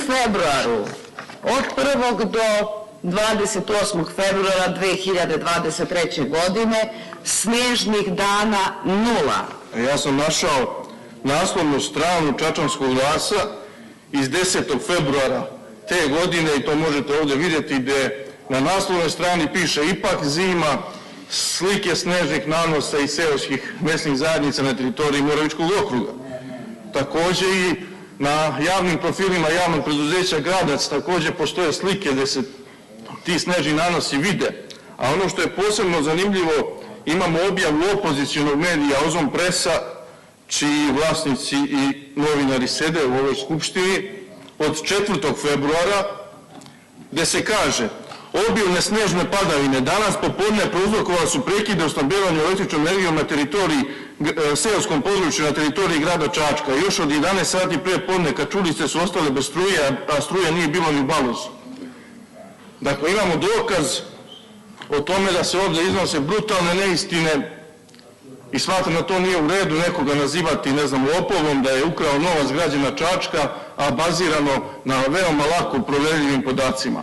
februaru, od 1. do 28. februara 2023. godine, snježnih dana 0. Ja sam našao naslovnu stranu Čačanskog glasa iz 10. februara te godine i to možete ovdje vidjeti gdje na naslovnoj strani piše ipak zima, slike snežnih nanosa iz seoskih mesnih zajednica na teritoriji Moravičkog okruga. Također i na javnim profilima javnog preduzeća Gradac također postoje slike gdje se ti snežni nanosi vide. A ono što je posebno zanimljivo, imamo objavu opozicionog medija Ozon Presa, čiji vlasnici i novinari sede u ovoj skupštini, od 4. februara, gdje se kaže: obilne snežne padavine danas popodne prouzrokovale su prekide u snabdevanju električnom energijom na teritoriji, seoskom području na teritoriji grada Čačka. Još od 11 sati pre podne Kačulice su ostale bez struje, a struje nije bilo ni u Balozu. Dakle, imamo dokaz o tome da se ovdje iznose brutalne neistine i smatram da to nije u redu nekoga nazivati, ne znam, lopovom, da je ukrao novac građana Čačka, a bazirano na veoma lako proverljivim podacima.